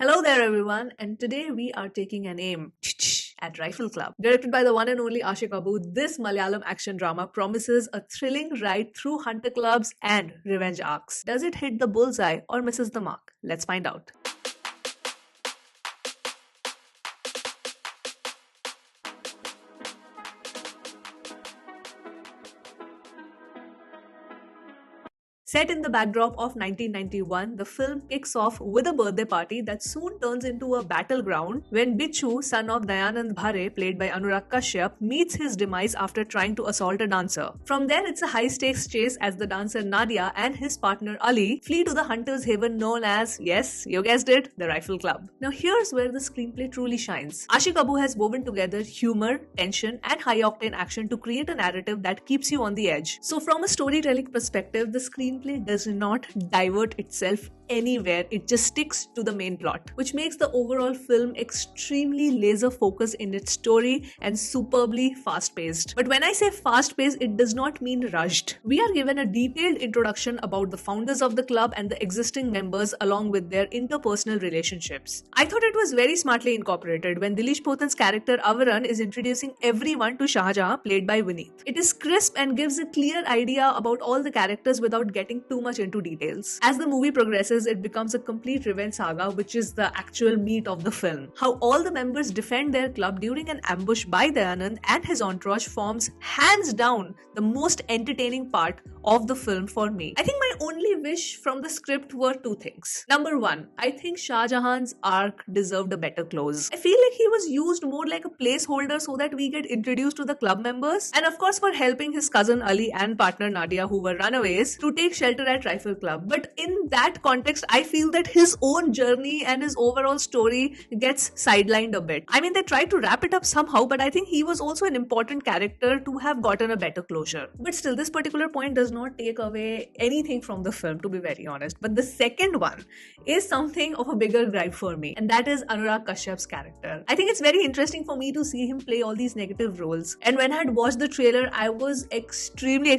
Hello there, everyone, and today we are taking an aim at Rifle Club. Directed by the one and only Ashik Abu, this Malayalam action drama promises a thrilling ride through hunter clubs and revenge arcs. Does it hit the bullseye or misses the mark? Let's find out. Set in the backdrop of 1991, the film kicks off with a birthday party that soon turns into a battleground when Bichu, son of Dayanand Bhare, played by Anurag Kashyap, meets his demise after trying to assault a dancer. From there, it's a high-stakes chase as the dancer Nadia and his partner Ali flee to the hunter's haven known as, yes, you guessed it, the Rifle Club. Now here's where the screenplay truly shines. Ashik Abu has woven together humor, tension, and high-octane action to create a narrative that keeps you on the edge. So from a storytelling perspective, the screenplay does not divert itself anywhere. It just sticks to the main plot, which makes the overall film extremely laser focused in its story and superbly fast paced. But when I say fast paced, it does not mean rushed. We are given a detailed introduction about the founders of the club and the existing members along with their interpersonal relationships. I thought it was very smartly incorporated when Dilish Pothan's character Avaran is introducing everyone to Shahjahan, played by Vineet. It is crisp and gives a clear idea about all the characters without getting too much into details. As the movie progresses, it becomes a complete revenge saga, which is the actual meat of the film. How all the members defend their club during an ambush by Dayanand and his entourage forms hands down the most entertaining part of the film for me. I think my only wish from the script were two things. Number one, I think Shah Jahan's arc deserved a better close. I feel like he was used more like a placeholder so that we get introduced to the club members, and of course for helping his cousin Ali and partner Nadia, who were runaways, to take shelter at Rifle Club. But in that context, I feel that his own journey and his overall story gets sidelined a bit. I mean, they tried to wrap it up somehow, but I think he was also an important character to have gotten a better closure. But still, this particular point does not take away anything from the film, to be very honest. But the second one is something of a bigger gripe for me, and that is Anurag Kashyap's character. I think it's very interesting for me to see him play all these negative roles. And when I had watched the trailer, I was extremely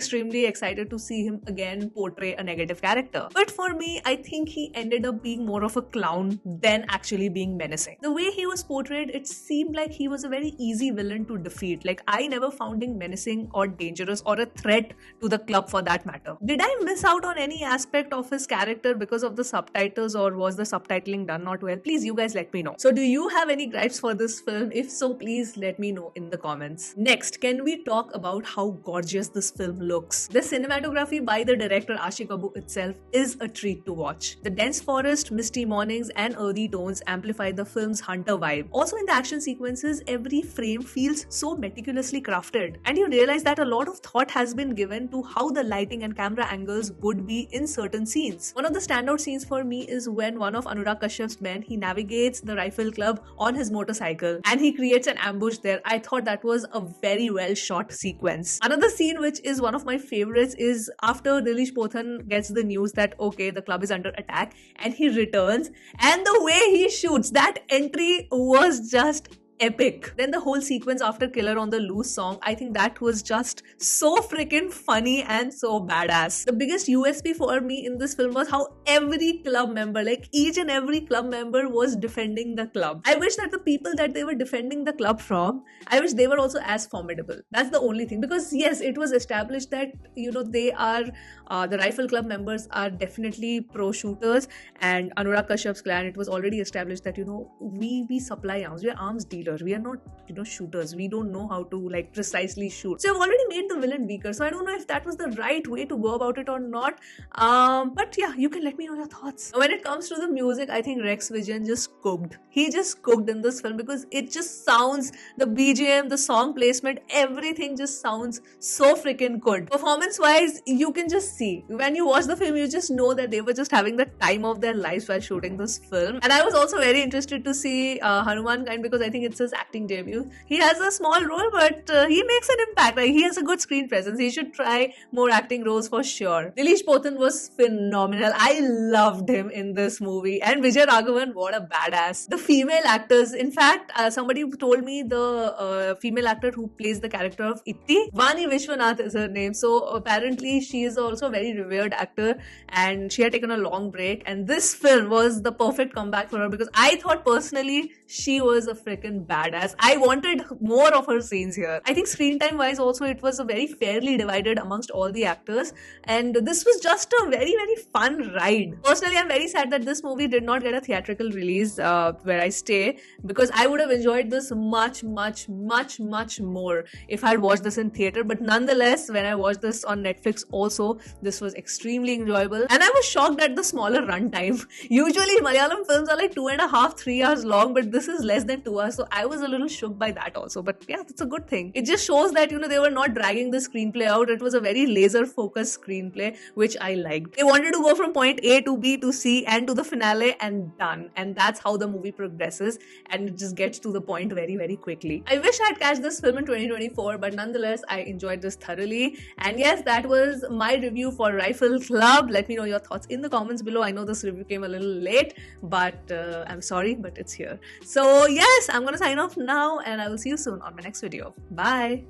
excited to see him again portray a negative character. But for me, I think he ended up being more of a clown than actually being menacing. The way he was portrayed, it seemed like he was a very easy villain to defeat. Like, I never found him menacing or dangerous or a threat to the club for that matter. Did I miss out on any aspect of his character because of the subtitles, or was the subtitling done not well? Please, you guys let me know. So do you have any gripes for this film? If so, please let me know in the comments. Next, can we talk about how gorgeous this film looks? The cinematography by the director Ashik Abu itself is a treat to watch. The dense forest, misty mornings, and earthy tones amplify the film's hunter vibe. Also, in the action sequences, every frame feels so meticulously crafted, and you realize that a lot of thought has been given to how the lighting and camera angles would be in certain scenes. One of the standout scenes for me is when one of Anurag Kashyap's men, he navigates the Rifle Club on his motorcycle and he creates an ambush there. I thought that was a very well shot sequence. Another scene which is one of my favorites is after Dilish Pothan gets the news that okay, the club is under attack, and he returns, and the way he shoots, that entry was just epic. Then the whole sequence after Killer on the Loose song, I think that was just so freaking funny and so badass. The biggest USP for me in this film was how every club member, like each and every club member, was defending the club. I wish that the people that they were defending the club from, I wish they were also as formidable. That's the only thing, because yes, it was established that they are the Rifle Club members are definitely pro shooters, and Anurag Kashyap's clan, it was already established that we supply arms, we are arms dealers. We are not, shooters. We don't know how to precisely shoot. So I've already made the villain weaker. So I don't know if that was the right way to go about it or not. But yeah, you can let me know your thoughts. When it comes to the music, I think Rex Vijan just cooked. He just cooked in this film because it just sounds, the BGM, the song placement, everything just sounds so freaking good. Performance-wise, you can just see. When you watch the film, you just know that they were just having the time of their lives while shooting this film. And I was also very interested to see Hanuman Kind, because I think It's his acting debut. He has a small role, but he makes an impact. Like, he has a good screen presence. He should try more acting roles for sure. Dileesh Potan was phenomenal. I loved him in this movie. And Vijay Raghavan, what a badass. The female actors, in fact, somebody told me the female actor who plays the character of Itti, Vani Vishwanath is her name. So apparently she is also a very revered actor and she had taken a long break. And this film was the perfect comeback for her because I thought personally she was a freaking badass. I wanted more of her scenes here. I think screen time wise also it was a very fairly divided amongst all the actors, and this was just a very fun ride. Personally, I'm very sad that this movie did not get a theatrical release where I stay, because I would have enjoyed this much more if I had watched this in theater. But nonetheless, when I watched this on Netflix also, this was extremely enjoyable, and I was shocked at the smaller runtime. Usually Malayalam films are like 2.5, 3 hours long, but this is less than 2 hours, so I was a little shook by that also. But yeah, that's a good thing. It just shows that, you know, they were not dragging the screenplay out. It was a very laser focused screenplay, which I liked. They wanted to go from point A to B to C and to the finale and done. And that's how the movie progresses, and it just gets to the point very quickly. I wish I'd catch this film in 2024, but nonetheless, I enjoyed this thoroughly. And yes, that was my review for Rifle Club. Let me know your thoughts in the comments below. I know this review came a little late, but I'm sorry, but it's here. So yes, I'm gonna sign off now, and I will see you soon on my next video. Bye!